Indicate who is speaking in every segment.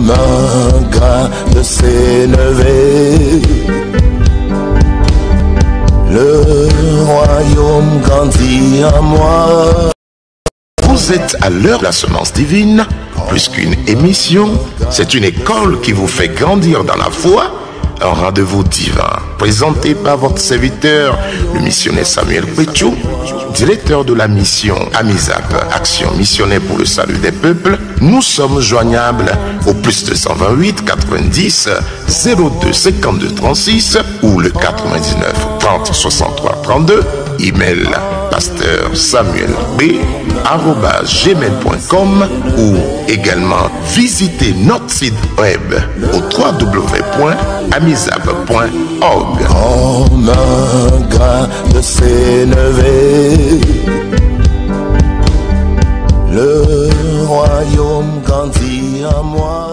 Speaker 1: un grain de s'élever, le royaume grandit en moi.
Speaker 2: Vous êtes à l'heure de la semence divine. Plus qu'une émission, c'est une école qui vous fait grandir dans la foi. Un rendez-vous divin, présenté par votre serviteur, le missionnaire Samuel Pétiou, directeur de la mission AMISAP, Action missionnaire pour le salut des peuples. Nous sommes joignables au plus 228 90 02 52 36 ou le 99 30 63 32. Email pasteur Samuel B@gmail.com ou également visiter notre site web au www.amisap.org.
Speaker 1: Comme un grain de s'élever, le royaume grandit en moi.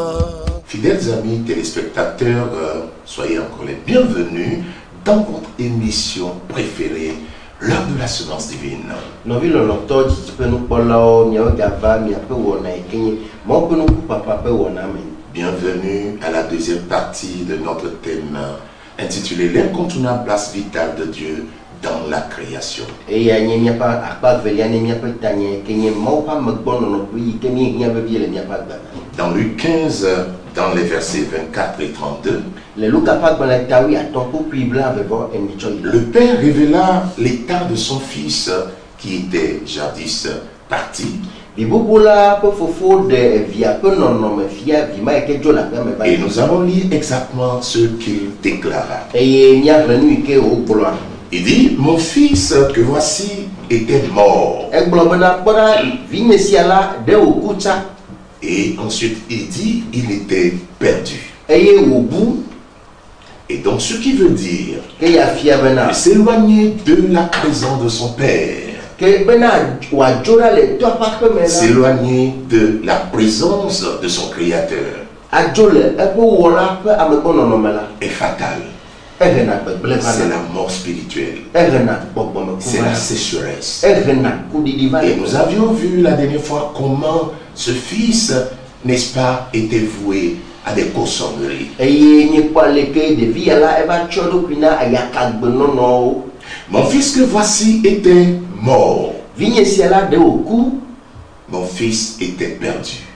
Speaker 2: Fidèles amis téléspectateurs, soyez encore les bienvenus dans votre émission préférée, l'heure de la semence divine. Bienvenue à la deuxième partie de notre thème intitulé l'incontournable place vitale de Dieu dans la création. Dans Luc 15, dans les versets 24 et 32, le Père révéla l'état de son fils qui était jadis parti. Et nous avons lu exactement ce qu'il déclara. Il dit, mon fils que voici était mort. Et ensuite il dit, il était perdu. Et donc ce qui veut dire s'éloigner de la présence de son père, s'éloigner de la présence de son créateur est fatal. C'est la mort spirituelle, c'est la sécheresse. Et nous avions vu la dernière fois comment ce fils, n'est-ce pas, était voué à des cossonneries. Mon fils que voici était mort. Mon fils était perdu.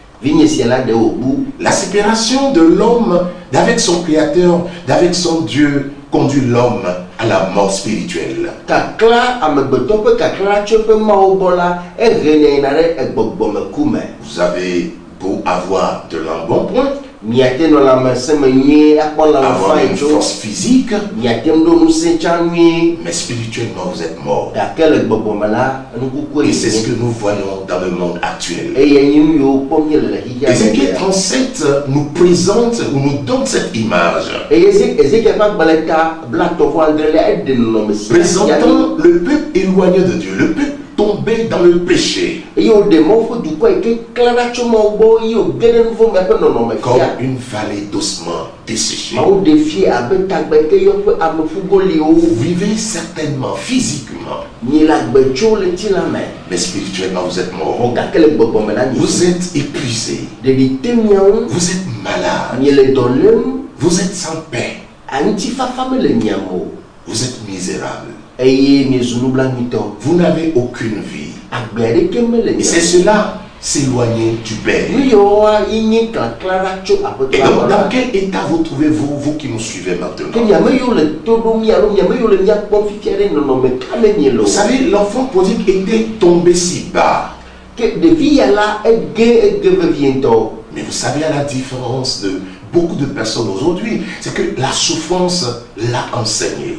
Speaker 2: La séparation de l'homme d'avec son créateur, d'avec son Dieu, conduit l'homme à la mort spirituelle. Vous avez beau avoir de l'embonpoint, avoir une force physique, mais spirituellement vous êtes mort. Et c'est ce que nous voyons dans le monde actuel. Ézéchiel 37 nous présente ou nous donne cette image, présentant le peuple éloigné de Dieu, le peuple tombé dans le péché, comme une vallée d'ossements desséchés. Vous vivez certainement physiquement, mais spirituellement vous êtes mort. Vous êtes épuisé, vous êtes malade, vous êtes sans paix, vous êtes misérable. Vous n'avez aucune vie. Et c'est cela, s'éloigner du Père. Et donc, dans quel état vous trouvez-vous, vous qui nous suivez maintenant? Vous savez, l'enfant prodigue était tombé si bas. Mais vous savez, à la différence de beaucoup de personnes aujourd'hui, c'est que la souffrance l'a enseigné.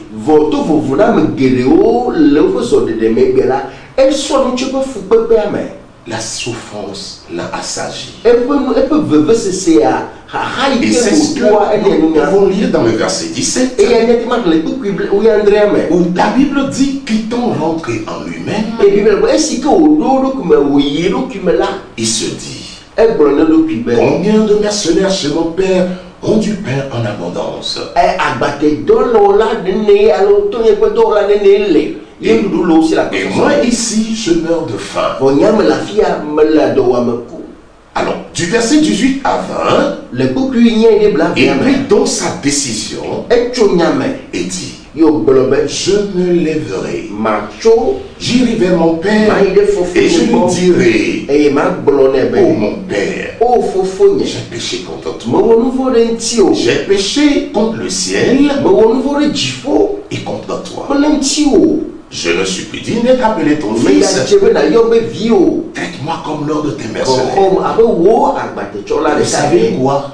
Speaker 2: La souffrance l'a assagi. Et c'est ce que nous pouvons lire dans le verset 17, où la Bible dit qu'étant rentré en lui-même, il se dit, combien de mercenaires chez mon père ont du pain en abondance, et moi ici je meurs de faim. Alors du verset 18 à 20,
Speaker 3: le kukuinya ide bla
Speaker 2: il
Speaker 3: bien
Speaker 2: prit donc sa décision
Speaker 3: echo nyame
Speaker 2: et dit,
Speaker 3: yo gbolobe
Speaker 2: je me lèverai,
Speaker 3: macho
Speaker 2: j'irai vers mon père
Speaker 3: maide fofo
Speaker 2: et je lui dirai,
Speaker 3: e ma gbolone be
Speaker 2: oh mon père,
Speaker 3: o fofo nye
Speaker 2: j'ai péché contre
Speaker 3: mo
Speaker 2: toi,
Speaker 3: wonuvo de ntio
Speaker 2: j'ai péché contre le ciel
Speaker 3: mo wonuvo de jifo
Speaker 2: et contre toi.
Speaker 3: ko ntio
Speaker 2: Je ne suis plus digne d'être appelé ton
Speaker 3: me ya
Speaker 2: fils.
Speaker 3: chebe na yo be vio
Speaker 2: Traite-moi comme l'un de tes
Speaker 3: ko
Speaker 2: mercenaires.
Speaker 3: hom abe wo agbate chola de
Speaker 2: Vous savez
Speaker 3: sabe
Speaker 2: quoi,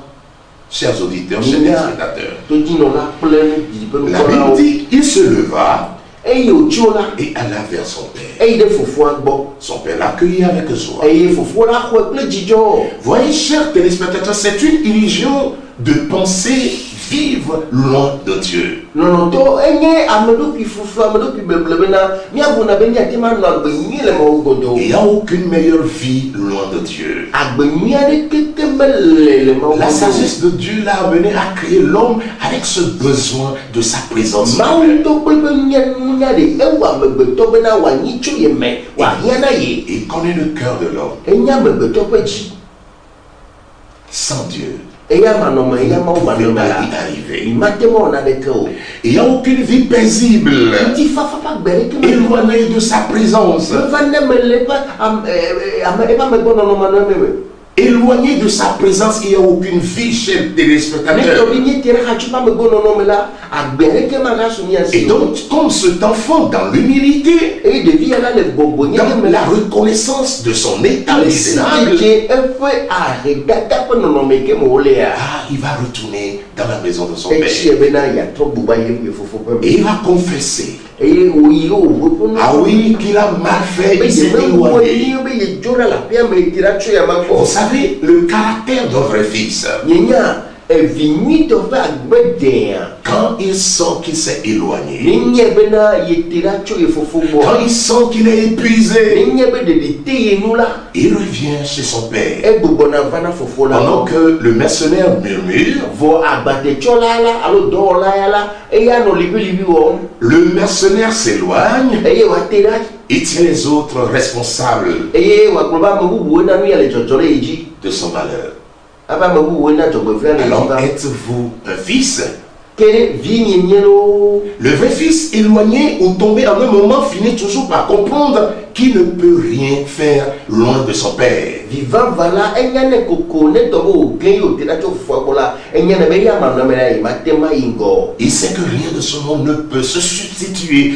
Speaker 2: chers auditeurs, chers téléspectateurs?
Speaker 3: to dino la pleine di pe
Speaker 2: La Bible dit, il se leva
Speaker 3: e yo chola
Speaker 2: et alla vers son père.
Speaker 3: e de fofo agbo
Speaker 2: Son père l'accueillit avec joie.
Speaker 3: e fofo la ko ple jijo
Speaker 2: Voyez, chers téléspectateurs, c'est une illusion de penser vivre loin de Dieu.
Speaker 3: non to enye amedo pi fufu amedo pi beblebe na mi abuna be ni atima no agbenyi le mo godo
Speaker 2: Il n'y a aucune meilleure vie loin de Dieu.
Speaker 3: agbenyi ade kete mele le mo
Speaker 2: La sagesse de Dieu l'a amené à créer l'homme avec ce besoin de sa présence.
Speaker 3: ma to pepe nya de ewa megbe to be na wa nyi chu ye me wa hia na ye
Speaker 2: Il connaît le cœur de l'homme.
Speaker 3: enya megbe to pe ji
Speaker 2: Sans Dieu,
Speaker 3: eya manoma eya ma
Speaker 2: il
Speaker 3: wa
Speaker 2: ne
Speaker 3: no
Speaker 2: peut pas
Speaker 3: la
Speaker 2: y arriver.
Speaker 3: imatemo na de ko
Speaker 2: Il n'y a aucune vie paisible,
Speaker 3: ti fa fa gbere ke me
Speaker 2: éloignée de sa présence,
Speaker 3: va ne me le pa am e pa me bono no ma no me
Speaker 2: éloignée de sa présence. Il n'y a aucune vie, chers
Speaker 3: ne to
Speaker 2: téléspectateurs.
Speaker 3: bi ni tere ha chu pa me bono no me la agbere ke ma ga su ni
Speaker 2: Et
Speaker 3: asi
Speaker 2: donc, comme cet enfant dans l'humilité,
Speaker 3: et de vie là le bobo ni
Speaker 2: dans
Speaker 3: me
Speaker 2: la reconnaissance de son état
Speaker 3: le
Speaker 2: misérable,
Speaker 3: sike e fe a regata pe no no me ke mo le a
Speaker 2: il va retourner dans la maison de son
Speaker 3: e chi
Speaker 2: père.
Speaker 3: e be na ya tro buba ye fofo pe
Speaker 2: Et il va confesser,
Speaker 3: e o yi o wo pe no
Speaker 2: ah oui, qu'il a mal fait, il s'est éloigné.
Speaker 3: be ye jora la pia me tira chu ya ma
Speaker 2: Vous
Speaker 3: ko
Speaker 2: savez, le caractère d'un vrai fils,
Speaker 3: nyenya e vinyi to fa agbedea
Speaker 2: quand il sent qu'il s'est éloigné,
Speaker 3: ninye be na ye tira chu ye fofo bo
Speaker 2: quand il sent qu'il est épuisé,
Speaker 3: ninye be de te ye nu la
Speaker 2: il revient chez son père.
Speaker 3: e gbogbo na vana fofo la
Speaker 2: Pendant que le mercenaire murmure,
Speaker 3: vo agbate chola la alo do la ya la e ya no libi wo
Speaker 2: le mercenaire s'éloigne
Speaker 3: e ye wa tira
Speaker 2: et tient les autres responsables
Speaker 3: e ye wa gbo ba mo bubu na nu ya le jojore eji
Speaker 2: de son malheur.
Speaker 3: aba mo bubu na jogbo fia le
Speaker 2: Alors,
Speaker 3: ba
Speaker 2: êtes-vous un fils?
Speaker 3: kere vi nyenye lo
Speaker 2: Le vrai fils éloigné ou tombé en un moment finit toujours par comprendre qu'il ne peut rien faire loin de son père.
Speaker 3: viva vala enyane koko ne to bo gen yo tira cho fo bola enyane be ya ma no me la i matema ingo
Speaker 2: Il sait que rien de ce monde ne peut se substituer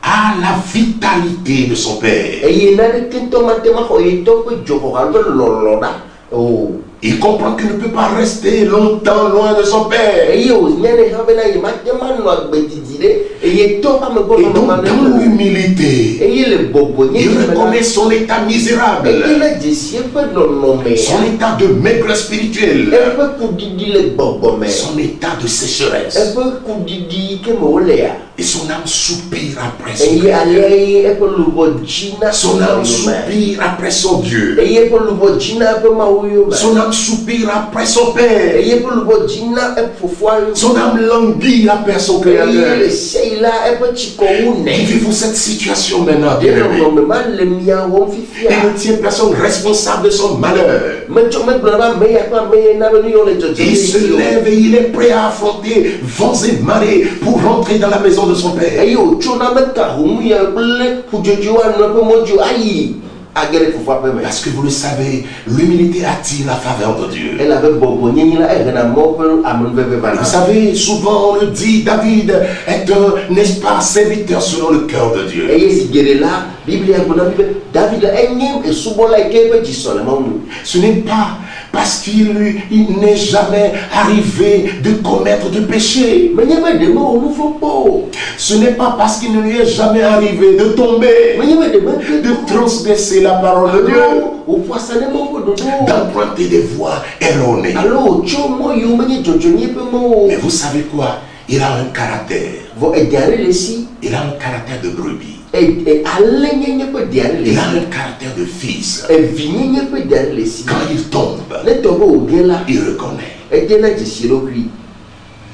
Speaker 2: à la vitalité de son père.
Speaker 3: e ye na de kento matema ko e to ko joko ga lo da oh
Speaker 2: Il comprend qu'il ne peut pas rester longtemps loin de son père.
Speaker 3: e ye o nyane ha be na i matema no agbedidire e ye to pa me
Speaker 2: Et
Speaker 3: bono
Speaker 2: donc,
Speaker 3: no ma
Speaker 2: dans
Speaker 3: no
Speaker 2: l'humilité,
Speaker 3: e ye le bobo
Speaker 2: il
Speaker 3: nye
Speaker 2: reconnaît son état misérable,
Speaker 3: e ye la jesie pe no no me
Speaker 2: son état de maigresse spirituelle,
Speaker 3: e pe kudidi le bobo me
Speaker 2: son état de
Speaker 3: e
Speaker 2: sécheresse.
Speaker 3: pe kudidi ke mo le a
Speaker 2: Et son âme soupire après
Speaker 3: e
Speaker 2: son
Speaker 3: ye
Speaker 2: Père.
Speaker 3: ale e pe lubo jina
Speaker 2: Son âme soupire après son Dieu.
Speaker 3: e ye pe lubo jina pe ma uyo ba
Speaker 2: Son âme soupire après son
Speaker 3: e
Speaker 2: Père.
Speaker 3: ye pe lubo jina e fofo ayo
Speaker 2: Son âme languit après son
Speaker 3: e ye
Speaker 2: Créateur.
Speaker 3: le seila e pe chiko une
Speaker 2: Vivez-vous cette situation maintenant,
Speaker 3: de
Speaker 2: bien-aimé?
Speaker 3: no me ma le mia wo
Speaker 2: Il
Speaker 3: fifia
Speaker 2: ne tient personne responsable de son malheur.
Speaker 3: me cho me blaba me ya pa me na be yo le jojo
Speaker 2: Il se lève et il est prêt à affronter vents et marées pour rentrer dans la maison de son
Speaker 3: e
Speaker 2: Père.
Speaker 3: yo cho na me ka hu ya ble pujojo wa no pe mojo ayi agere fofo pe me
Speaker 2: Parce que vous le savez, l'humilité attire la faveur de Dieu.
Speaker 3: elle avait bobo nyenyi la e na mo pe amon bebe
Speaker 2: Vous
Speaker 3: bana
Speaker 2: savez, souvent on le dit, David est un, n'est-ce pas, serviteur selon le cœur de Dieu.
Speaker 3: e ye sigere la biblia ko na bibe david la enyem e subola e ke pe jisole ma mu
Speaker 2: Ce n'est pas parce il n'est jamais arrivé de commettre de péché.
Speaker 3: me nyebe de mo onu fopo
Speaker 2: Ce n'est pas parce qu'il ne lui est jamais arrivé de tomber,
Speaker 3: me nyebe de me ke
Speaker 2: de transgresser la parole de Dieu,
Speaker 3: o poisane mo ko do
Speaker 2: d'emprunter des voies erronées.
Speaker 3: alo cho mo yo me nye jojo nye pe mo
Speaker 2: Mais vous savez quoi? Il a un caractère.
Speaker 3: vo e diare le si
Speaker 2: Il a un caractère de brebis.
Speaker 3: e ale nye pe diare le
Speaker 2: Il a
Speaker 3: si
Speaker 2: un caractère de fils.
Speaker 3: e vinye nye pe diare le si
Speaker 2: Quand il tombe,
Speaker 3: le to bo o gen la
Speaker 2: il reconnaît.
Speaker 3: e de na jisiro kri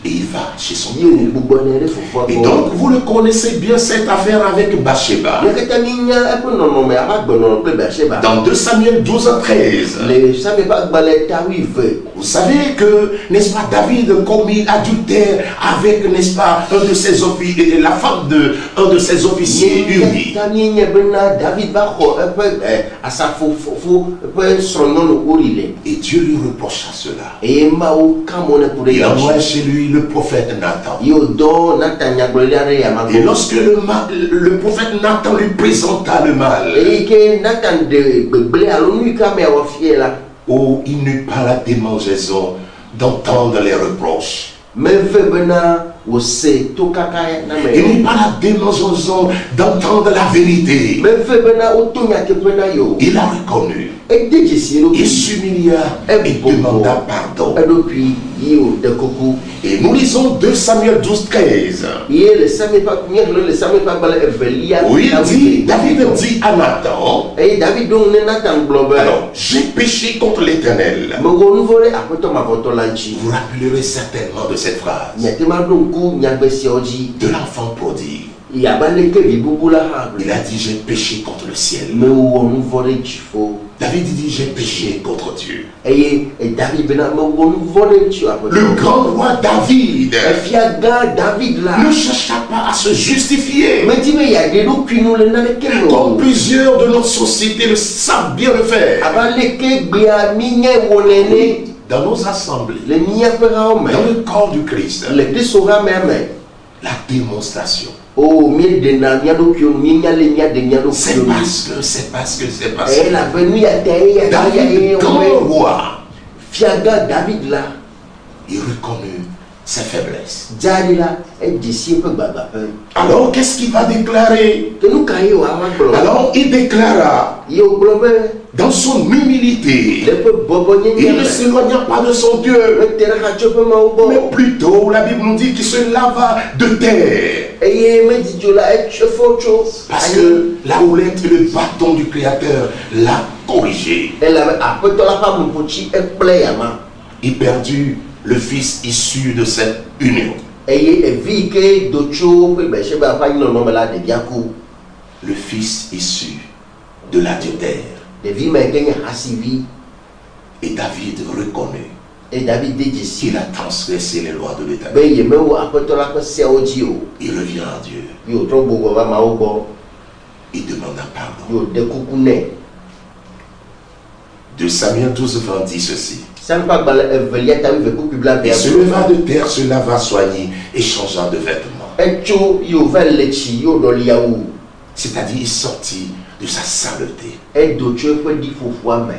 Speaker 2: Et il va chez son
Speaker 3: Ye
Speaker 2: père.
Speaker 3: bubone re fofo
Speaker 2: Et
Speaker 3: bo.
Speaker 2: donc, vous le connaissez bien cette affaire avec Bathsheba.
Speaker 3: Ye keta minya e ko nono me aba gbono pe Bathsheba.
Speaker 2: Dans 2 Samuel 12 à 13.
Speaker 3: Le sabe ba gbale tawi ve.
Speaker 2: Vous savez que, n'est-ce pas, David commis adultère avec, n'est-ce pas, un de ses officiers, la femme de un de ses officiers unis.
Speaker 3: Keta minya bena David ba ko e pe asafo fofo e pe sronono orile.
Speaker 2: Et Dieu lui reprocha cela.
Speaker 3: E ma o kamone pour
Speaker 2: Il envoie chez lui le prophète Nathan.
Speaker 3: Yo do Natanya gloriare ya mago.
Speaker 2: Et lorsque le prophète Nathan lui présenta le mal,
Speaker 3: E ke Nathan de beble alonu ka me wa fiela.
Speaker 2: oh, il n'eut pas la démangeaison d'entendre les reproches.
Speaker 3: Me ve bena o se to kaka na me.
Speaker 2: Il n'eut pas la démangeaison d'entendre la vérité.
Speaker 3: Me ve bena o to nya ke bena yo.
Speaker 2: Il a reconnu.
Speaker 3: E de jesiro.
Speaker 2: Il s'humilia et demanda pardon.
Speaker 3: E do puis yo de koku.
Speaker 2: Et nous lisons 2 Samuel 12, 13.
Speaker 3: Ye le same pa kunya le same pa bala evelia.
Speaker 2: Où il dit, David dit à Nathan,
Speaker 3: E David don ne Nathan globe.
Speaker 2: alors, j'ai péché contre l'Éternel.
Speaker 3: Me go nvore apoto ma voto lanchi.
Speaker 2: Vous vous rappellerez certainement de cette phrase,
Speaker 3: Nya te ma don ku nya gbesi oji.
Speaker 2: de l'enfant prodigue.
Speaker 3: Ya bale ke bibubula ha.
Speaker 2: Il a dit, j'ai péché contre le ciel.
Speaker 3: Me wo nvore chifo.
Speaker 2: David dit, j'ai péché contre Dieu.
Speaker 3: E David bena me wo nvore chi apoto.
Speaker 2: Le grand roi David
Speaker 3: E fia ga David la.
Speaker 2: ne chercha pas à se justifier,
Speaker 3: Me ti me ya de do kwinu le na le ke
Speaker 2: comme
Speaker 3: no.
Speaker 2: plusieurs de notre société le savent bien le faire.
Speaker 3: Abale ke gbia minya wonene.
Speaker 2: Dans nos assemblées,
Speaker 3: Le minya pe ha o me.
Speaker 2: dans le corps du Christ,
Speaker 3: Le te sora me me.
Speaker 2: la démonstration,
Speaker 3: Oh, mi de na nya do kyo mi nya le nya de nya do
Speaker 2: c'est
Speaker 3: kyo.
Speaker 2: parce que
Speaker 3: Eh la venu ya te ya
Speaker 2: David, grand roi,
Speaker 3: Fiaga David la.
Speaker 2: il reconnut ses faiblesses.
Speaker 3: Jari la e disi pe baba pe.
Speaker 2: Alors, qu'est-ce qu'il va déclarer?
Speaker 3: Ke nu kai wa ma glo.
Speaker 2: Alors, il déclara,
Speaker 3: Yo globe
Speaker 2: dans son humilité,
Speaker 3: le pe bobo nya
Speaker 2: il
Speaker 3: nya.
Speaker 2: ne s'éloigna pas de son Dieu,
Speaker 3: Le terre ha chope ma ubo.
Speaker 2: mais plutôt, la Bible nous dit qu'il se lava de terre.
Speaker 3: E ye me di jola e chofocho.
Speaker 2: Parce que la houlette et le bâton du Créateur l'a corrigé.
Speaker 3: Elle avait apoto la femme pochi e ple ya ma.
Speaker 2: Il perdut le fils issu de cette union.
Speaker 3: E ye e vi ke do cho pe be she ba fa no no me la de biaku.
Speaker 2: Le fils issu de l'adultère.
Speaker 3: De vi me ke nya hasivi.
Speaker 2: Et David reconnaît
Speaker 3: E David de disi.
Speaker 2: qu'il a transgressé les lois de
Speaker 3: Be
Speaker 2: l'Éternel.
Speaker 3: ye me wo apoto la ko se oji o.
Speaker 2: Il revient à Dieu.
Speaker 3: Yo tro bogo ba ma ubo.
Speaker 2: Il demande pardon.
Speaker 3: Yo de kuku ne.
Speaker 2: 2 Samuel 12, 20 dit ceci.
Speaker 3: Sampa bala evelia ta ve kuku bla be.
Speaker 2: Il se leva de terre, se lava soigné et changea de vêtements.
Speaker 3: Echo yo vele chi yo do liaou.
Speaker 2: C'est-à-dire, il sortit de sa saleté,
Speaker 3: E do cho fe di fofo me.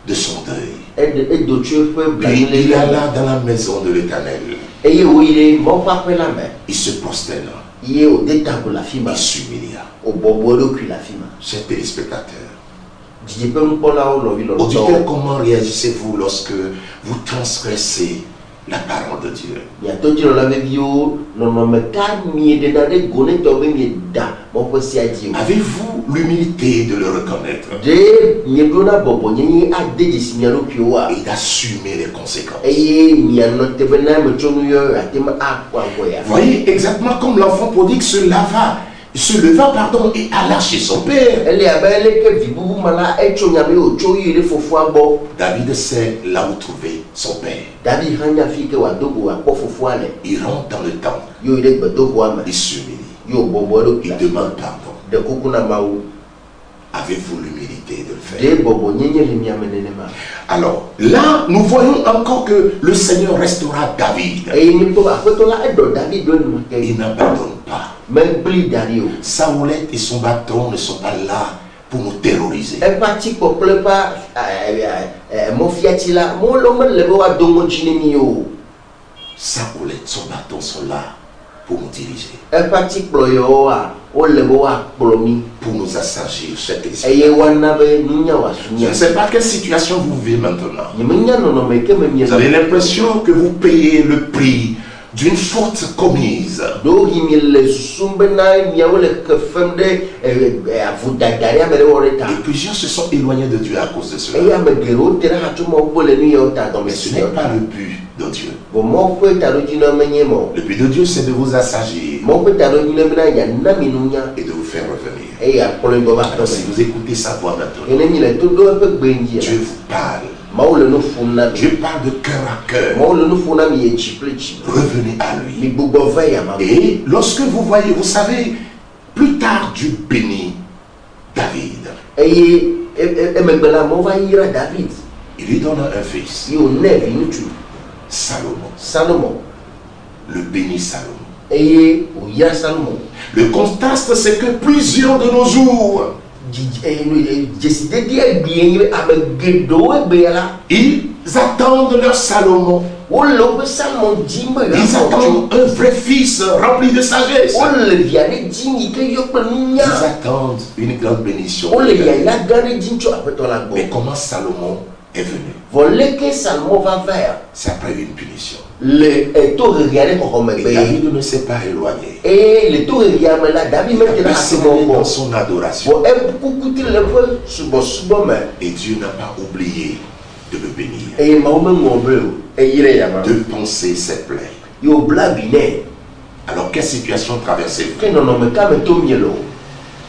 Speaker 2: de son deuil.
Speaker 3: E do cho fe bla
Speaker 2: Puis il
Speaker 3: le.
Speaker 2: alla dans la maison de l'Éternel.
Speaker 3: E ye wo ile mo fa pe la me.
Speaker 2: Il se prosterna,
Speaker 3: Ye o de tabo la fima.
Speaker 2: il s'humilia.
Speaker 3: O bobo do ku la fima.
Speaker 2: Chers téléspectateurs,
Speaker 3: Dije pe mpola o lo wi lo
Speaker 2: auditeurs,
Speaker 3: to.
Speaker 2: comment réagissez-vous lorsque vous transgressez la parole de Dieu?
Speaker 3: Ya to jiro la be bio no no me ka mi de na de gone to be mi da mo po si aji o.
Speaker 2: Avez-vous l'humilité de le reconnaître
Speaker 3: De mi do na bobo nyi a de disi mi ro ki wa.
Speaker 2: et d'assumer les conséquences?
Speaker 3: Eye mi ano te be na me chonu yo ate ma akwa ko ya.
Speaker 2: Voyez, exactement comme l'enfant prodigue se leva, pardon, et alla chez son père.
Speaker 3: Elle est à belle que vibu mala e chonya me o choyi le fofo abo.
Speaker 2: David sait là où trouver son père.
Speaker 3: David hanya fi ke wa dogo wa ko fofo ale.
Speaker 2: Il rentre dans le temple,
Speaker 3: Yo ile gbedo ho ama.
Speaker 2: il s'humilie,
Speaker 3: Yo bobo do
Speaker 2: il
Speaker 3: ki.
Speaker 2: demande pardon.
Speaker 3: De kukuna maou.
Speaker 2: Avez-vous l'humilité de le faire?
Speaker 3: De bobo nyenye le mi amenene ma.
Speaker 2: Alors, là, nous voyons encore que le Seigneur restaura David.
Speaker 3: E ni to akoto la e do David do ni ke.
Speaker 2: Il n'abandonne pas.
Speaker 3: Men bli dario.
Speaker 2: Sa houlette et son bâton ne sont pas là pour nous terroriser.
Speaker 3: E pati ko ple pa mo fiati la mo lo me le wa do mo chini mi yo.
Speaker 2: Sa houlette, son bâton sont là pour nous diriger,
Speaker 3: E pati klo yo wa o le wa klo mi.
Speaker 2: pour nous assagir, chers
Speaker 3: E
Speaker 2: téléspectateurs.
Speaker 3: ye wana be nunya wa
Speaker 2: Je
Speaker 3: sunya.
Speaker 2: ne sais pas quelle situation vous vivez maintenant.
Speaker 3: Ni menya no no me ke me mi.
Speaker 2: Vous avez l'impression que vous payez le prix d'une faute commise.
Speaker 3: do himi le sumbena miawo le kefemde avudagari amere woreta
Speaker 2: Et plusieurs se sont éloignés de Dieu à cause de
Speaker 3: e
Speaker 2: cela.
Speaker 3: ya megero tera hatuma obole nu yo ta do
Speaker 2: Mais ce n'est pas le but de Dieu.
Speaker 3: bo mo ko ta do jino menyemo
Speaker 2: Le but de Dieu, c'est de vous assagir
Speaker 3: mo ko ta do jino mena ya na minunya
Speaker 2: et de vous faire revenir.
Speaker 3: e ya polo go ba
Speaker 2: Alors, si vous écoutez sa voix maintenant,
Speaker 3: ene mi le to do pe gbenji
Speaker 2: Dieu vous parle.
Speaker 3: maule no funna
Speaker 2: Dieu parle de cœur à cœur.
Speaker 3: maule no funna mi e chiple chiple
Speaker 2: Revenez à
Speaker 3: mi
Speaker 2: lui.
Speaker 3: bugo va ya ma
Speaker 2: Et lorsque vous voyez, vous savez, plus tard Dieu bénit David.
Speaker 3: e megbela mo va ira David
Speaker 2: Il lui donne un fils,
Speaker 3: yo nevi nutu
Speaker 2: Salomon.
Speaker 3: Salomon
Speaker 2: Le bénit Salomon.
Speaker 3: o ya Salomon
Speaker 2: Le contraste, c'est que plusieurs de nos jours,
Speaker 3: décidé dire bien avec gedo e bela
Speaker 2: ils attendent leur Salomon.
Speaker 3: o lo Salomon jimba
Speaker 2: Ils attendent un vrai fils rempli de sagesse.
Speaker 3: o le viane jingi ke yo pe
Speaker 2: Ils
Speaker 3: nya
Speaker 2: attendent une grande bénédiction.
Speaker 3: o le ya ya gare jincho apeto la go
Speaker 2: Mais comment Salomon est venu?
Speaker 3: volé que Salomon va vers
Speaker 2: C'est après une punition.
Speaker 3: le to regarder ko me
Speaker 2: Et
Speaker 3: be
Speaker 2: David ne s'est pas éloigné.
Speaker 3: et le to regarder la David
Speaker 2: Il a
Speaker 3: maintenant
Speaker 2: persévéré
Speaker 3: Salomon
Speaker 2: dans son adoration.
Speaker 3: bon e kukuti le peu subo me
Speaker 2: Et Dieu n'a pas oublié de le bénir,
Speaker 3: e ma o me ngombe e yire ya ma
Speaker 2: de penser ses plaies.
Speaker 3: yo bla bine
Speaker 2: Alors, quelle situation traversez-vous?
Speaker 3: que non non me ka me to mielo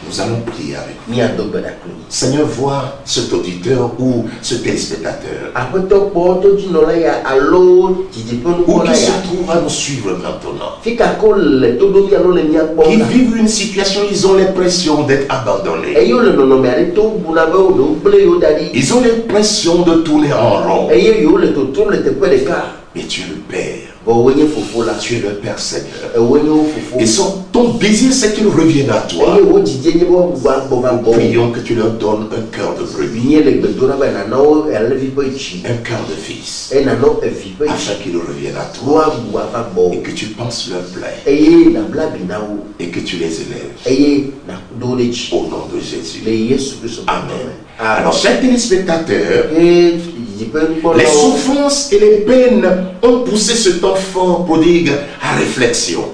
Speaker 2: Nous allons prier avec vous.
Speaker 3: mi ado bela kuni
Speaker 2: Seigneur, vois cet auditeur ou ce téléspectateur
Speaker 3: apeto po to jino la ya alo jijipon
Speaker 2: ou
Speaker 3: ko la
Speaker 2: qui se
Speaker 3: ya
Speaker 2: trouve à nous suivre maintenant,
Speaker 3: fika ko le to do mi alo le mi akpo
Speaker 2: qui vivent une situation, ils ont l'impression d'être abandonnés.
Speaker 3: e yo le no no me ale to buna be o do ble yo dadi
Speaker 2: Ils ont l'impression de tourner en rond.
Speaker 3: e yo le to to le te pe de ka
Speaker 2: Mais tu es le Père,
Speaker 3: bo wenye fofo la
Speaker 2: tu es le Père Seigneur.
Speaker 3: e wenye o fofo
Speaker 2: Et ton désir, c'est qu'ils reviennent à toi.
Speaker 3: e wo jije nye bo gba bo ba bo
Speaker 2: Prions que tu leur donnes un cœur de brebis,
Speaker 3: binye le gbedo na ba na no e le vi pe chi
Speaker 2: un cœur de fils,
Speaker 3: e na no e vi pe chi
Speaker 2: afin qu'ils reviennent à toi
Speaker 3: wa bua va bo
Speaker 2: et que tu penses leur plaie
Speaker 3: e na bla bina wo
Speaker 2: et que tu les élèves.
Speaker 3: e na do le chi
Speaker 2: Au nom de Jésus.
Speaker 3: le Yesu Christ
Speaker 2: Amen. Alors, chers téléspectateurs,
Speaker 3: e jipe ko
Speaker 2: les
Speaker 3: la
Speaker 2: souffrances et les peines ont poussé cet enfant prodigue à réflexion.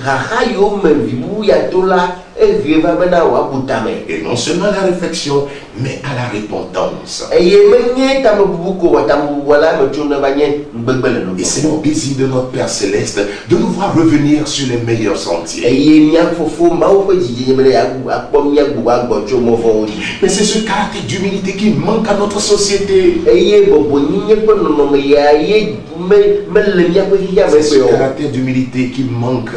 Speaker 3: raha yo me vibu ya to la e vie va bena wa butame
Speaker 2: Et non seulement à la réflexion, mais à la repentance.
Speaker 3: e ye menye ta me bubu ko wa ta me wala me tuna ba nye mbegbele no
Speaker 2: Et c'est le désir de notre Père Céleste de nous voir revenir sur les meilleurs
Speaker 3: e
Speaker 2: sentiers.
Speaker 3: ye mia fofo ma o pe jije me ya akpo mia gbu wa gbojo mo fo odi
Speaker 2: Mais c'est ce caractère d'humilité qui manque à notre société.
Speaker 3: e ye bobo nyinye pe no no me ya ye me le mia pe hiya me
Speaker 2: C'est ce
Speaker 3: pe o
Speaker 2: caractère d'humilité qui manque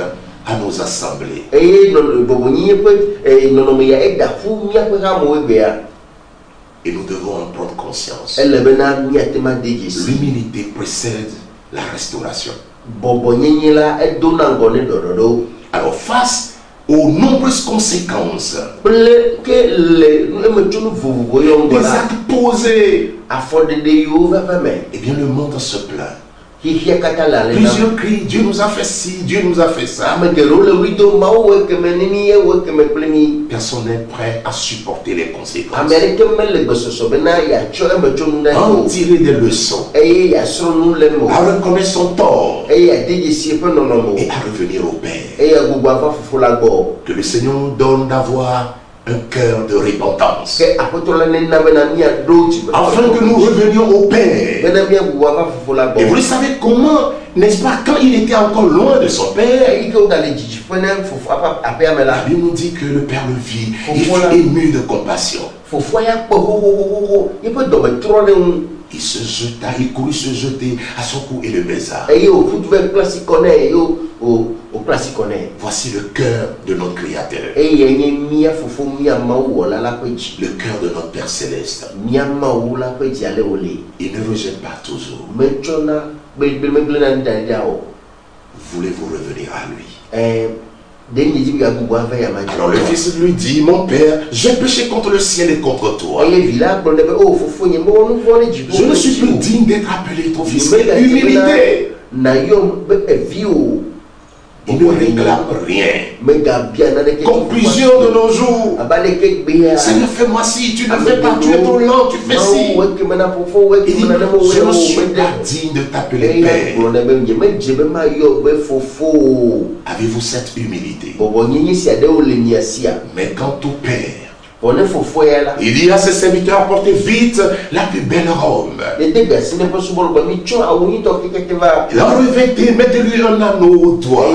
Speaker 2: à nos assemblées.
Speaker 3: e ye no bobo nyinye pe no no me ya e da fu mia pe ha mo e be ya
Speaker 2: Et nous devons en prendre conscience.
Speaker 3: e le bena mia te ma de Jésus
Speaker 2: L'humilité précède la restauration.
Speaker 3: bobo nyinye la e do na ngone dododo
Speaker 2: Alors face aux nombreuses conséquences
Speaker 3: ple ke le me tunu vuvu yo
Speaker 2: des
Speaker 3: ngola
Speaker 2: actes posés,
Speaker 3: afɔdede yiwo va va me
Speaker 2: eh bien le monde se plaint.
Speaker 3: xixia kata la le na
Speaker 2: Plusieurs crient, Dieu nous a fait ci, Dieu nous a fait ça.
Speaker 3: ame geɖewo le wi do mawo wo keme ne mi ye wo keme kple mi
Speaker 2: Personne n'est prêt à supporter les conséquences.
Speaker 3: ame aɖeke mele gbɔsɔsɔ bena yeatsɔ eme tso nu na
Speaker 2: En
Speaker 3: o
Speaker 2: tirer des leçons,
Speaker 3: eye yeasrɔ̃ nu le me o
Speaker 2: à reconnaître son tort
Speaker 3: eye yeade dzesi eƒe nɔnɔme
Speaker 2: et
Speaker 3: o
Speaker 2: à revenir au Père.
Speaker 3: eye agbugbɔ ava fofo la gbɔ
Speaker 2: Que le Seigneur nous donne d'avoir un cœur de repentance,
Speaker 3: ke aƒetɔ la nena bena miaɖo dzi
Speaker 2: afin que nous revenions au Père.
Speaker 3: bena miagbugbɔ ava fofo la
Speaker 2: Et vous le
Speaker 3: gbɔ
Speaker 2: savez comment, n'est-ce pas, quand il était encore loin de son Père,
Speaker 3: eyi ke wogale dzidziƒe ne fofo aƒea me
Speaker 2: la
Speaker 3: la
Speaker 2: Bible nous dit que le Père le vit, il
Speaker 3: Voilà.
Speaker 2: fut ému de compassion.
Speaker 3: fofoa ya kpɔ xoxoxoxo yeƒe dɔme trɔ ɖe ŋu
Speaker 2: Il se jeta, il courut se jeter à son cou et le baisa.
Speaker 3: eye wòƒutu ve kple asi kɔ nɛ eye wòkple asi kɔ nɛ
Speaker 2: Voici le cœur de notre Créateur,
Speaker 3: eye nye mia fofo mia mawu wɔla la ƒe dzi
Speaker 2: le cœur de notre Père Céleste.
Speaker 3: mia mawu la ƒe dzi ale wòle
Speaker 2: Il ne rejette pas toujours.
Speaker 3: metsɔna megblẽna nu da ɖi ɖa o
Speaker 2: Voulez-vous revenir à lui?
Speaker 3: ɖe nye dzi be agbugbɔ ava ya ma
Speaker 2: Alors le fils lui dit, mon Père, j'ai péché contre le ciel et contre toi.
Speaker 3: eye vi la gblɔ nɛ be o fofo nye mewɔ nu vɔ ɖe dziƒo
Speaker 2: Je ne suis plus digne d'être appelé ton fils. Humilité.
Speaker 3: nayɔm be evi o
Speaker 2: Il ne réclame rien. Conclusion de nos jours. Seigneur, fais-moi ci, tu ne fais pas, tu es trop lent, tu fais ci. Il dit, je ne suis pas digne de t'appeler Père. Avez-vous cette humilité? Mais quant au Père, il dit à ses serviteurs, apportez vite la plus belle robe. Il a revêté, mettez-lui un anneau au doigt.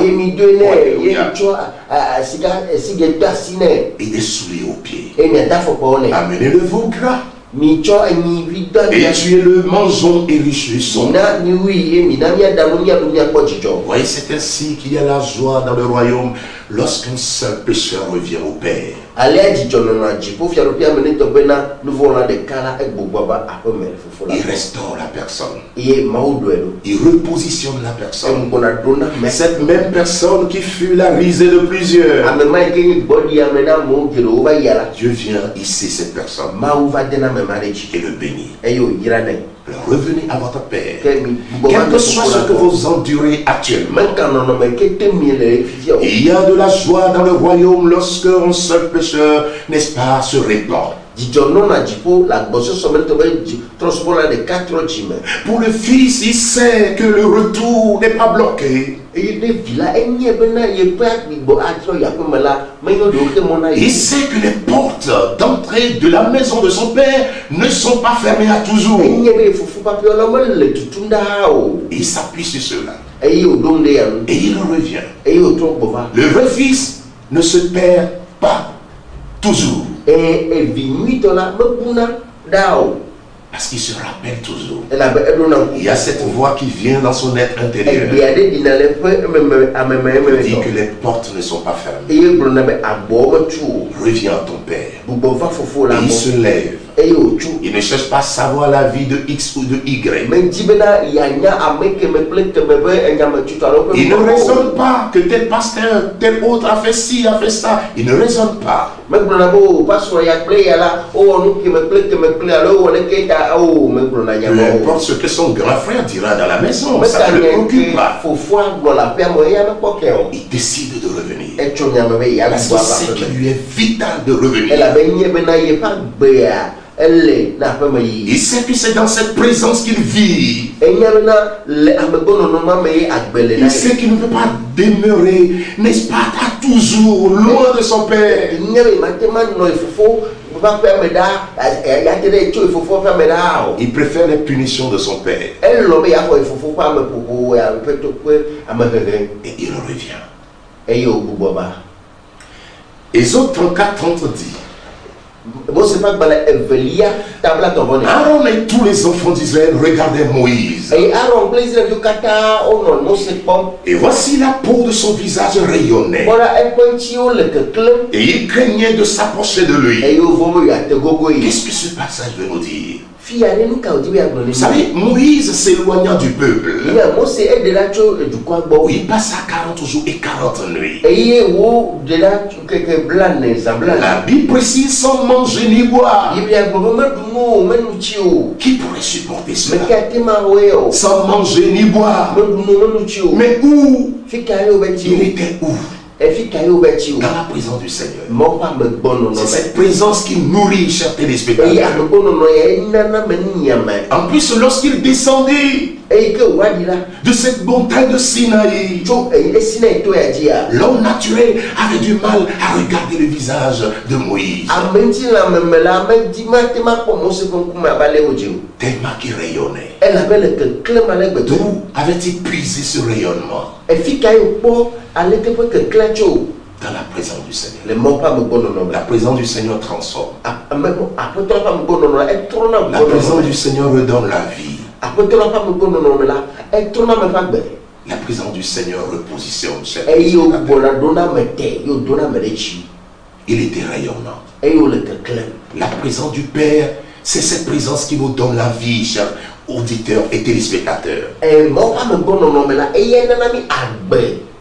Speaker 2: Et des souliers aux pieds. Amenez-le veau gras. Et tuez-le, mangeons et réjouissons. Voyez, c'est ainsi qu'il y a la joie dans le royaume lorsqu'un seul pécheur revient au Père. Il restaure la personne. Il repositionne la personne. Cette même personne qui fut la risée de plusieurs, Dieu vient hisser cette personne et le bénir. Alors revenez à votre Père. Quel que soit ce que vous endurez actuellement, il y a de la joie dans le royaume lorsque un seul pécheur, n'est-ce pas, se répand. Pour le Fils, il sait que le retour n'est pas bloqué. Il sait que les portes d'entrée de la maison de son Père ne sont pas fermées à toujours. Il s'appuie sur cela. Et il revient. Le vrai Fils ne se perd pas toujours. Parce qu'il se rappelle toujours. Il y a cette voix qui vient dans son être intérieur. Il dit que les portes ne sont pas fermées. Reviens à ton Père. Et il se lève. Il ne cherche pas à savoir la vie de X ou de Y. Il ne raisonne pas que tel pasteur, tel autre a fait ci, a fait ça. Il ne raisonne pas. Peu importe ce que son grand frère dira dans la maison, ça ne le préoccupe pas. Il décide de revenir. Parce qu'il sait qu'il lui est vital de revenir. Il sait que c'est dans cette présence qu'il vit. Il sait qu'il ne peut pas demeurer, n'est-ce pas, toujours loin de son Père. Il préfère les punitions de son Père. Et il revient. Éxode 34:30 dit, Aaron et tous les enfants d'Israël regardaient Moïse. Et voici la peau de son visage rayonnait. Et il craignait de s'approcher de lui. Qu'est-ce que ce passage veut nous dire? Vous savez, Moïse s'éloignant du peuple, il passa 40 jours et 40 nuits. La Bible précise sans manger ni boire. Qui pourrait supporter cela? Sans manger ni boire. Mais où? Il était où? Dans la présence du Seigneur. C'est cette présence qui nourrit, chers téléspectateurs. En plus, lorsqu'il descendait de cette montagne de Sinaï, l'homme naturel avait du mal à regarder le visage de Moïse. Tellement qu'il rayonnait. D'où avait-il puisé ce rayonnement? Dans la présence du Seigneur. La présence du Seigneur transforme. La présence du Seigneur redonne la vie. La présence du Seigneur repositionne. Il était rayonnant. La présence du Père, c'est cette présence qui nous donne la vie, chers auditeurs et téléspectateurs.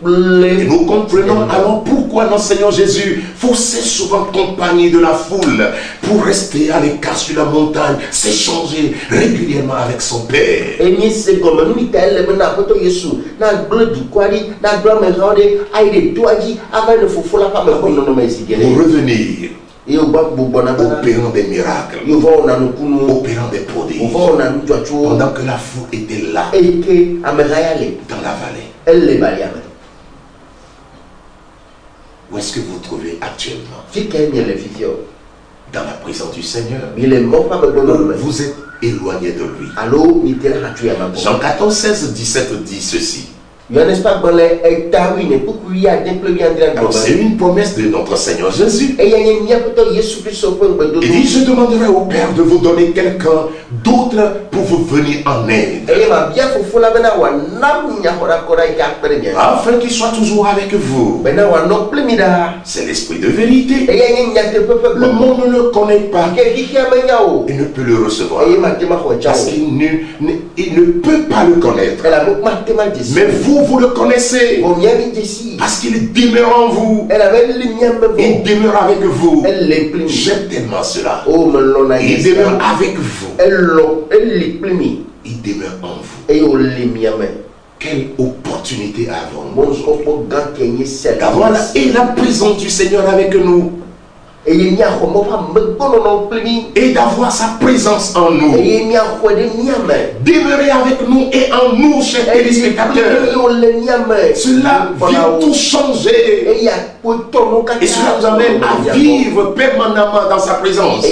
Speaker 2: Et nous comprenons alors pourquoi pourquoi notre Seigneur Jésus faut souvent accompagner de la foule pour rester à l'écart sur la montagne, s'échanger régulièrement avec son Père. Pour revenir opérant des miracles, opérant des prodiges, pendant que la foule était là, dans la vallée. Où est-ce que vous vous trouvez actuellement? Dans la présence du Seigneur. Vous êtes éloigné de lui. Jean 14, 16, 17 dit ceci. C'est une promesse de notre Seigneur Jésus. Il dit, je demanderai au Père de vous donner quelqu'un d'autre pour vous venir en aide, afin qu'il soit toujours avec vous. C'est l'esprit de vérité. Le monde ne le connaît pas. Il ne peut le recevoir parce qu'il ne peut pas le connaître. Mais vous le connaissez parce qu'il demeure en vous. Il demeure avec vous. J'aime tellement cela. Il demeure avec vous. Il demeure en vous. Quelle opportunité avons-nous d'avoir la présence du Seigneur avec nous et d'avoir sa présence en nous. Demeurer avec nous et en nous, chers téléspectateurs. Cela vient tout changer. Et cela nous amène à vivre permanemment dans sa présence.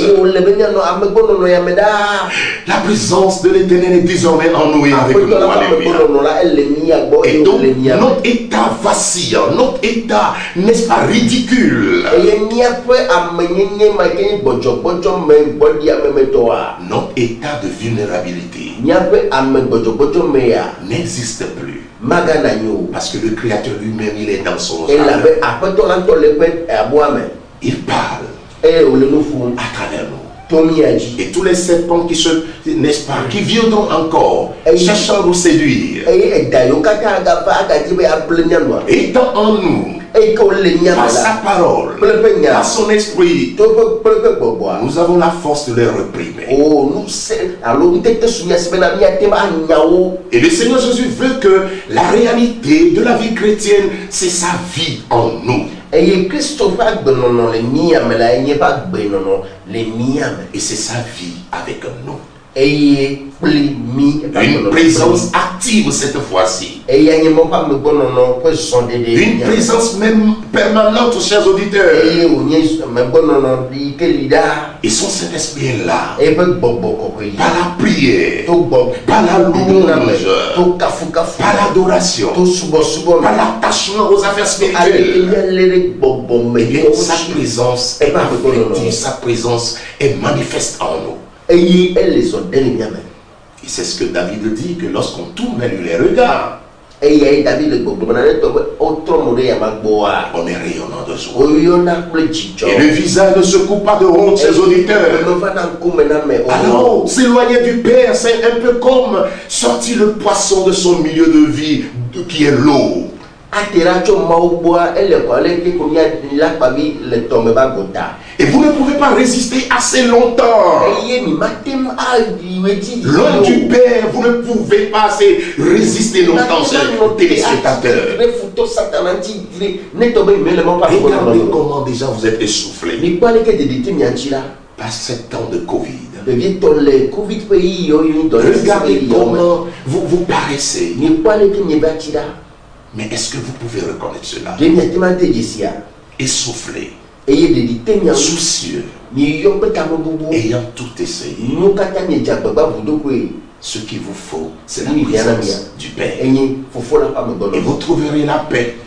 Speaker 2: La présence de l'Éternel est désormais en nous et avec nous. Alléluia. Et donc, notre état vacillant, notre état, n'est-ce pas, ridicule, notre état de vulnérabilité n'existe plus. Parce que le Créateur lui-même, il est dans son âme. Il parle à travers nous. Et tous les serpents qui se, n'est-ce pas, qui viendront encore, cherchant à nous séduire, étant en nous, par sa parole, par son esprit, nous avons la force de les réprimer. Et le Seigneur Jésus veut que la réalité de la vie chrétienne, c'est sa vie en nous. Et c'est sa vie avec nous. Une présence active cette fois-ci. Une présence même permanente, chers auditeurs. Et son Saint-Esprit est là. Par la prière, par la louange, par l'adoration, par l'attachement aux affaires spirituelles. Et sa présence est affective, sa présence est manifeste en nous. Et c'est ce que David dit, que lorsqu'on tourne vers lui les regards, on est rayonnant de joie. Et le visage ne se coupe pas de honte, ses auditeurs. Alors, s'éloigner du Père, c'est un peu comme sortir le poisson de son milieu de vie, qui est l'eau. Et vous ne pouvez pas résister assez longtemps. Loin du Père, vous ne pouvez pas assez résister longtemps, chers téléspectateurs. Regardez comment déjà vous êtes essoufflés par ce temps de Covid. Regardez comment vous paraissez. Mais est-ce que vous pouvez reconnaître cela? Essoufflé, soucieux, ayant tout essayé. Ce qu'il vous faut, c'est la présence du Père. Et vous trouverez la paix.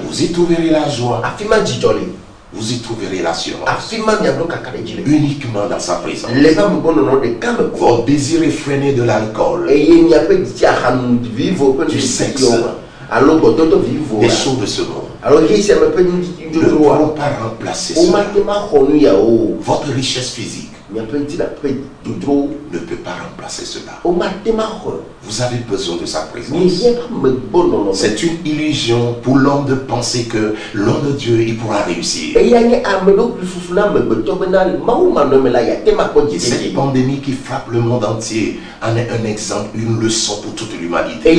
Speaker 2: Vous y trouverez la joie. Vous y trouverez l'assurance. Uniquement dans sa présence. Votre désir effréné de l'alcool, du sexe, des choses de ce monde ne pourront pas remplacer cela. Votre richesse physique ne peut pas remplacer cela. Vous avez besoin de sa présence.
Speaker 3: C'est
Speaker 2: C'est une illusion pour l'homme de penser que l'homme de Dieu, il pourra réussir. Cette pandémie qui frappe le monde entier en est un exemple, une leçon pour toute l'humanité.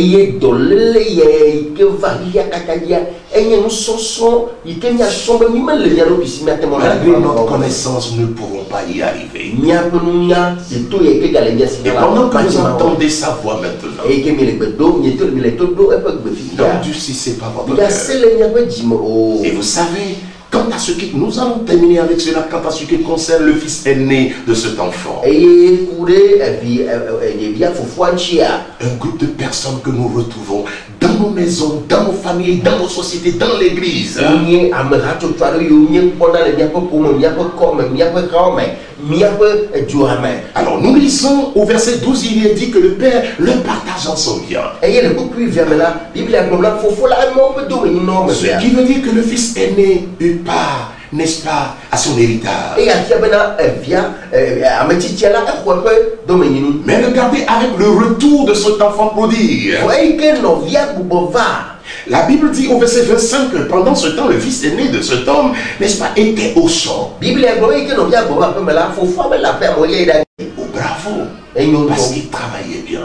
Speaker 2: Malgré notre connaissance, nous ne pourrons pas y arriver. Et pendant que vous entendez sa voix maintenant, donc Dieu, si c'est pas votre cœur. Et vous savez, quant à ce qui, nous allons terminer avec cela, quant à ce qui concerne le fils aîné de cet enfant. Un groupe de personnes que nous retrouvons dans nos maisons, dans nos familles, dans nos sociétés, dans l'église. Alors nous lisons au verset 12, il est dit que le Père leur partage en son bien. Ce qui veut dire que le fils aîné eut part, n'est-ce pas, à son héritage. Mais regardez avec le retour de cet enfant prodigue. La Bible dit au verset 25 que pendant ce temps, le fils aîné de cet homme, n'est-ce pas, était au champ. Oh, bravo. Parce qu'il travaillait bien.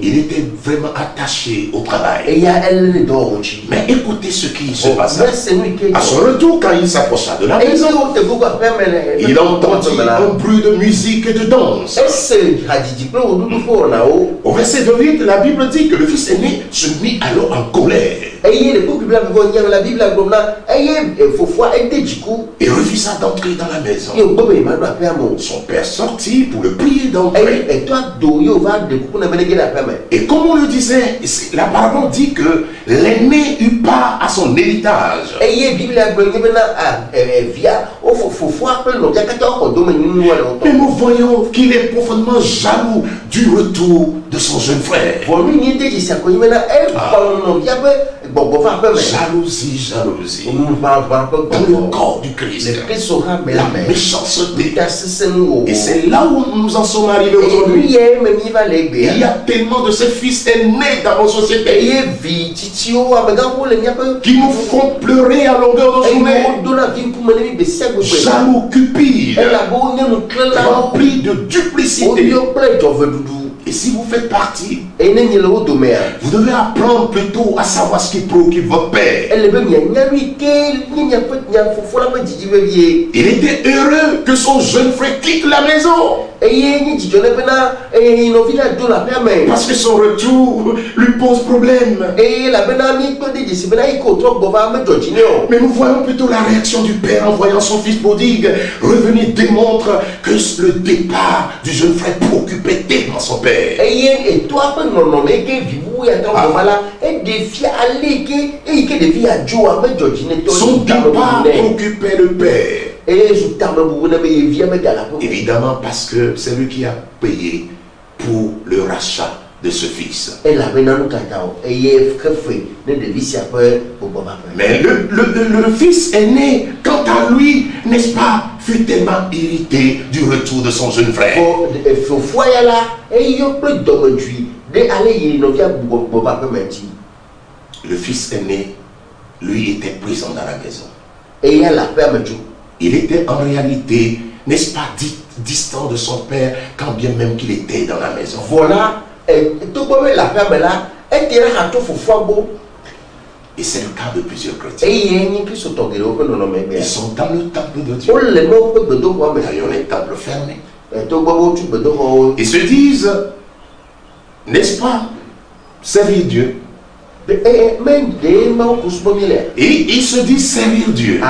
Speaker 2: Il était vraiment attaché au travail. Mais écoutez ce qui se passe. À son retour, quand il s'approcha de la maison, il entendit un bruit de musique et de danse. Au verset 28, la Bible dit que le fils aîné se mit alors en colère. Et refusa d'entrer dans la maison. Son père sortit pour le prier d'entrer. Et comme on le disait, la parole dit que l'aîné eut part à son héritage. Mais nous voyons qu'il est profondément jaloux du retour de son jeune frère. Jalousie, jalousie. Dans le corps du Christ. La méchanceté. Et c'est là où nous en sommes arrivés aujourd'hui. Il y a tellement de ces fils aînés dans nos sociétés qui nous font pleurer à longueur de journée. Jaloux, cupides, remplis de duplicité. Et si vous faites partie, vous devez apprendre plutôt à savoir ce qui préoccupe votre père. Il était heureux que son jeune frère quitte la maison. Parce que son retour lui pose problème. Mais nous voyons plutôt la réaction du père en voyant son fils prodigue revenir démontre que le départ du jeune frère préoccupait tellement son père. Son départ préoccupait le père. Évidemment parce que c'est lui qui a payé pour le rachat de ce fils. Mais le fils aîné, quant à lui, n'est-ce pas, fut tellement irrité du retour de son jeune frère. Le fils aîné, lui, était présent dans la maison. Il était en réalité, n'est-ce pas, distant de son père, quand bien même qu'il était dans la maison.
Speaker 3: Voilà. Et
Speaker 2: c'est le cas de plusieurs chrétiens. Ils sont dans le temple de Dieu. D'ailleurs, les temples fermés. Ils se disent, n'est-ce pas, servir Dieu.
Speaker 3: Et
Speaker 2: ils se disent servir Dieu.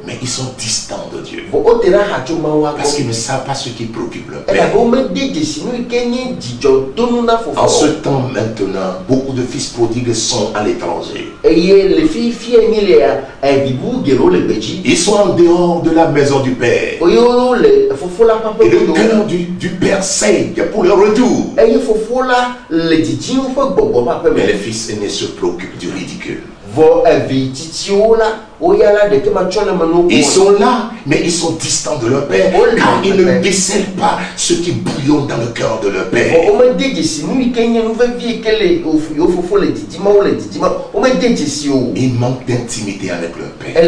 Speaker 2: Mais ils sont distants de Dieu. Parce qu'ils ne savent pas ce qui préoccupe leur père. En ce temps maintenant, beaucoup de fils prodigues sont à l'étranger. Ils sont en dehors de la maison du père. Et le cœur du père saigne pour le retour. Mais les fils aînés se préoccupent du ridicule. Ils sont là, mais ils sont distants de leur père, car ils ne décèlent pas ce qui bouillonne dans le cœur de leur père. Ils manquent d'intimité avec leur père.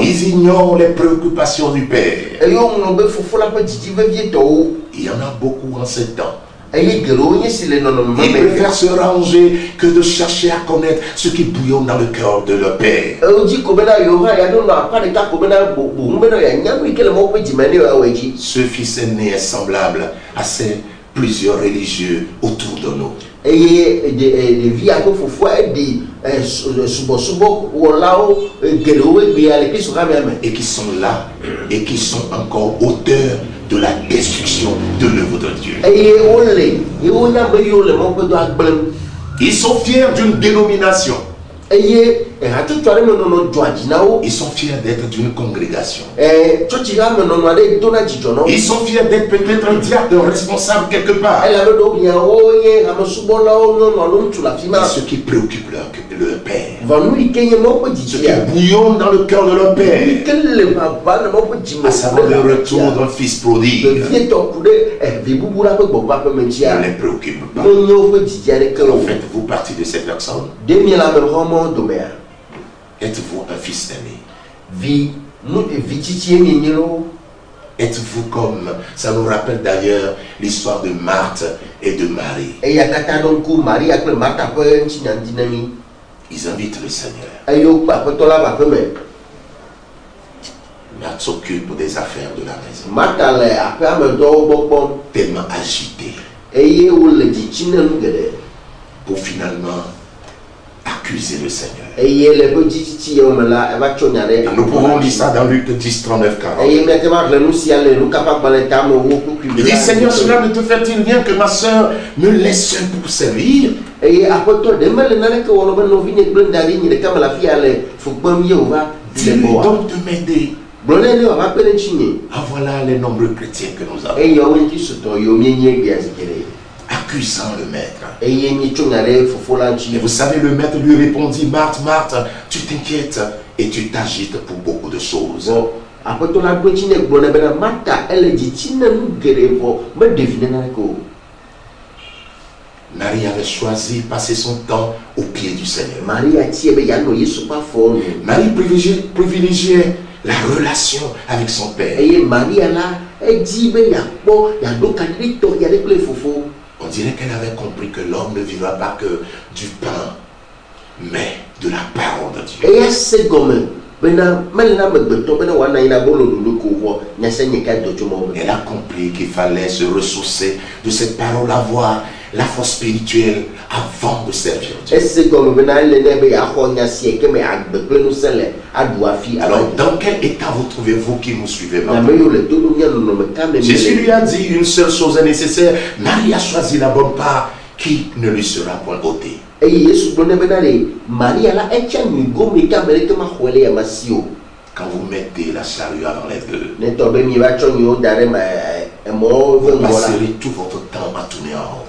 Speaker 2: Ils ignorent les préoccupations du père. Il y en a beaucoup en ce temps. Ils préfèrent se ranger que de chercher à connaître ce qui bouillonne dans le cœur de leur père. Ce fils aîné est semblable à ces plusieurs religieux autour de nous. Et qui sont là et qui sont encore auteurs de la destruction de l'œuvre de Dieu. Ils sont fiers d'une dénomination. Ils sont fiers d'être d'une congrégation. Ils sont fiers d'être peut-être un diacre, un responsable quelque part. Mais ce qui préoccupe leur père, ce qui bouillonne dans le cœur de leur père, à savoir le retour d'un fils prodigue, ne les préoccupe pas. Faites-vous partie de ces personnes? Êtes-vous un fils aimé? Êtes-vous comme, ça nous rappelle d'ailleurs l'histoire de Marthe et de Marie. Ils invitent le Seigneur. Marthe s'occupe des affaires de la maison. Tellement agité. Pour finalement accuser le Seigneur. Nous pouvons lire ça dans Luc 10, 39, 40. Il dit, Seigneur, cela ne te fait-il rien que ma soeur me laisse seule pour servir? Dis-lui donc de m'aider. Ah, voilà les nombreux chrétiens que nous avons. Accusant le maître. Et vous savez, le maître lui répondit, Marthe, Marthe, tu t'inquiètes et tu t'agites pour beaucoup de choses. Marie avait choisi de passer son temps au pied du Seigneur. Marie privilégiait la relation avec son père. On dirait qu'elle avait compris que l'homme ne vivra pas que du pain, mais de la parole de Dieu. Elle a compris qu'il fallait se ressourcer de cette parole, avoir la force spirituelle avant de servir Dieu. Alors, dans quel état vous trouvez-vous qui nous suivez maintenant? Jésus lui a dit une seule chose est nécessaire. Marie a choisi la bonne part qui ne lui sera point ôtée. Quand vous mettez la charrue avant les deux, vous passerez tout votre temps à tourner en rond.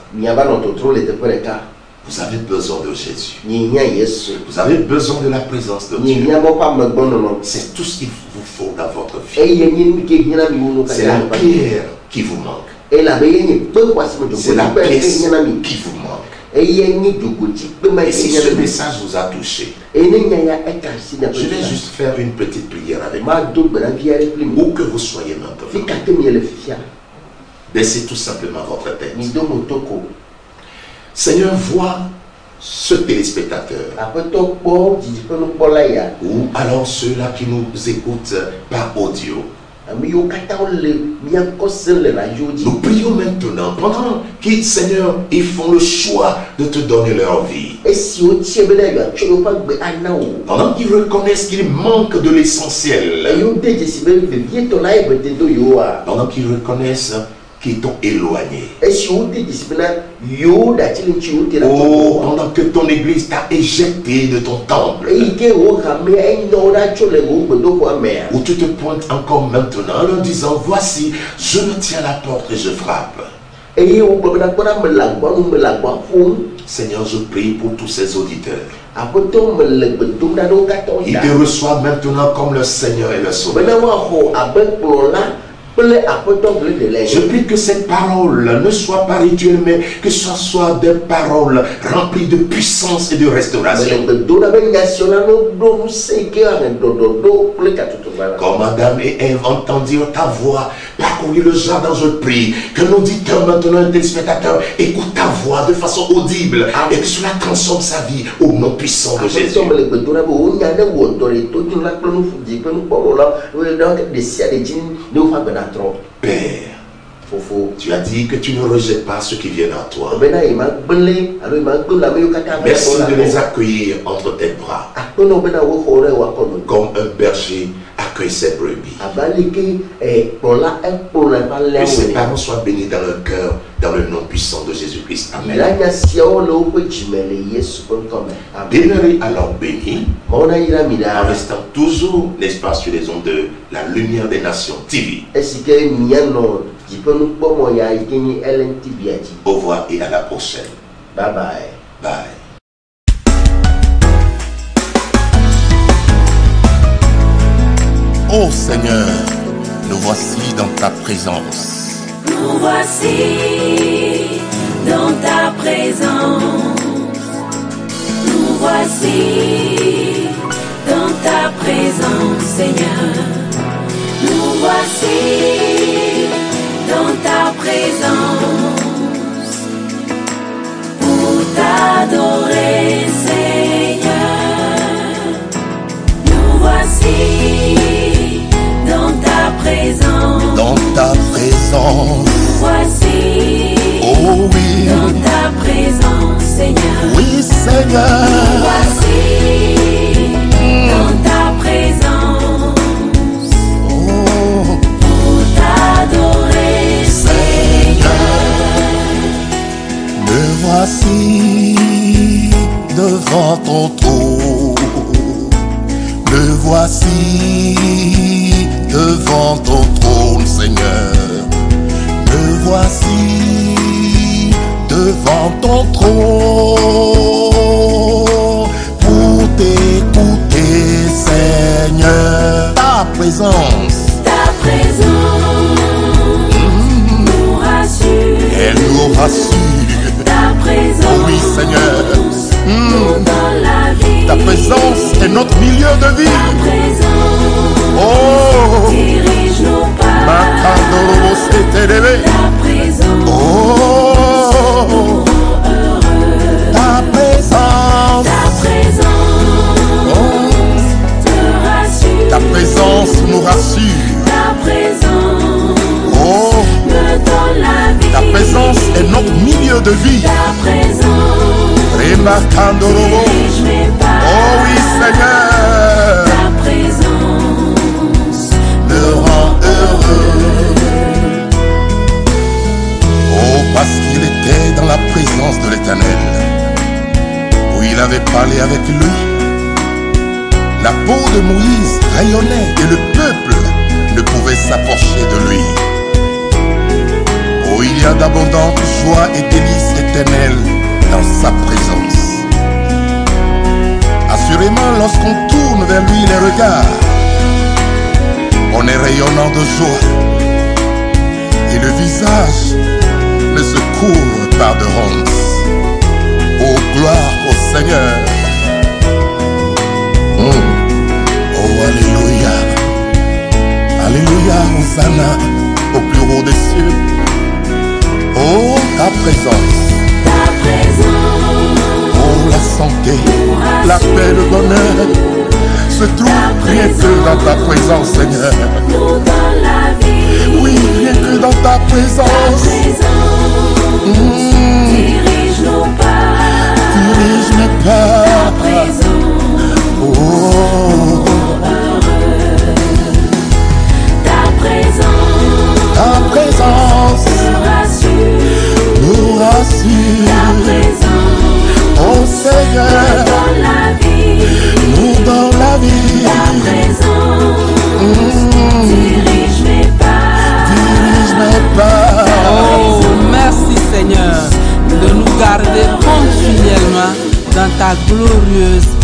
Speaker 2: Vous avez besoin de Jésus. Vous avez besoin de la présence de Dieu. C'est tout ce qu'il vous faut dans votre vie. C'est la pierre qui vous manque. C'est la pièce qui vous manque. Et si ce message vous a touché, je vais juste faire une petite prière avec vous. Où que vous soyez maintenant, baissez tout simplement votre tête. Seigneur, vois ce téléspectateur, ou alors ceux-là qui nous écoutent par audio. Nous prions maintenant, pendant qu'ils, Seigneur, ils font le choix de te donner leur vie. Pendant qu'ils reconnaissent qu'ils manquent de l'essentiel. Pendant qu'ils reconnaissent qu'ils t'ont éloigné. Oh, pendant que ton église t'a éjecté de ton temple. Où tu te pointes encore maintenant en leur disant, voici, je me tiens à la porte et je frappe. Seigneur, je prie pour tous ces auditeurs. Ils te reçoivent maintenant comme le Seigneur et le Sauveur. Je prie que ces paroles ne soient pas rituelles, mais que ce soit des paroles remplies de puissance et de restauration. Comme Adam et Ève entendirent ta voix parcourir le jardin, je prie que l'auditeur maintenant, le téléspectateur, écoute ta voix de façon audible et que cela transforme sa vie au nom puissant de Jésus. Père, tu as dit que tu ne rejettes pas ceux qui viennent à toi. Merci de les accueillir entre tes bras, comme un berger accueille ses brebis. Que ses parents soient bénis dans leur cœur, dans le nom puissant de Jésus-Christ. Amen. Demeurez alors bénis, en restant toujours, n'est-ce pas, sur les ondes de la lumière des nations TV. Au revoir et à la prochaine.
Speaker 3: Bye bye.
Speaker 2: Bye.
Speaker 1: Ô Seigneur, nous voici dans ta présence.
Speaker 4: Nous voici dans ta présence. Nous voici dans ta présence, Seigneur. Nous voici dans ta présence pour t'adorer, Seigneur. Nous voici dans ta présence.
Speaker 1: Dans ta présence.
Speaker 4: Nous voici.
Speaker 1: Oh oui.
Speaker 4: Dans ta présence, Seigneur.
Speaker 1: Oui, Seigneur.
Speaker 4: Nous voici dans ta présence.
Speaker 1: Oh.
Speaker 4: Pour t'adorer, Seigneur.
Speaker 1: Me voici devant ton trône. Me voici devant ton trône, Seigneur. Me voici devant ton trône pour t'écouter, Seigneur. Ta présence.
Speaker 4: Ta présence nous rassure.
Speaker 1: Elle nous rassure.
Speaker 4: Ta présence.
Speaker 1: Oh oui, Seigneur.
Speaker 4: Nous donne la vie.
Speaker 1: Ta présence est notre milieu de vie.
Speaker 4: Ta présence.
Speaker 1: Oh,
Speaker 4: Dirige nos pas.
Speaker 1: ma candorobo s'est élevé.
Speaker 4: Ta présence.
Speaker 1: Oh, ta présence.
Speaker 4: Ta présence te rassure.
Speaker 1: Ta présence nous rassure.
Speaker 4: Ta présence
Speaker 1: Oh,
Speaker 4: me donne la vie.
Speaker 1: ta présence est notre milieu de vie.
Speaker 4: Ta présence
Speaker 1: Rema candorobo.
Speaker 4: dirige mes pas.
Speaker 1: Oh oui, Seigneur.
Speaker 4: Ta présence
Speaker 1: Me rend heureux. Oh, parce qu'il était dans la présence de l'Éternel, où il avait parlé avec lui. La peau de Moïse rayonnait et le peuple ne pouvait s'approcher de lui. Oh, il y a d'abondantes joies et délices éternelles dans sa présence. Assurément, lorsqu'on tourne vers lui les regards, on est rayonnant de joie et le visage ne se couvre pas de honte. Oh, gloire au Seigneur. Oh, alléluia. Alléluia, Hosanna au plus haut des cieux. Oh, ta présence.
Speaker 4: ta présence
Speaker 1: Oh, la santé, la paix, le bonheur se trouve rien que dans ta présence, Seigneur.
Speaker 4: nous donne la vie.
Speaker 1: Oui, rien que dans ta
Speaker 4: Ta
Speaker 1: présence.
Speaker 4: présence dirige nos pas.
Speaker 1: Dirige mes
Speaker 4: Ta
Speaker 1: pas.
Speaker 4: présence
Speaker 1: Oh,
Speaker 4: ta présence
Speaker 1: ta présence
Speaker 4: te rassure.
Speaker 1: nous rassure.
Speaker 4: Ta présence
Speaker 1: Oh Seigneur,
Speaker 4: donne la vie.
Speaker 1: nous donne la vie.
Speaker 4: Ta présence dirige mes pas.
Speaker 1: Dirige mes pas.
Speaker 5: Oh, merci glorieuse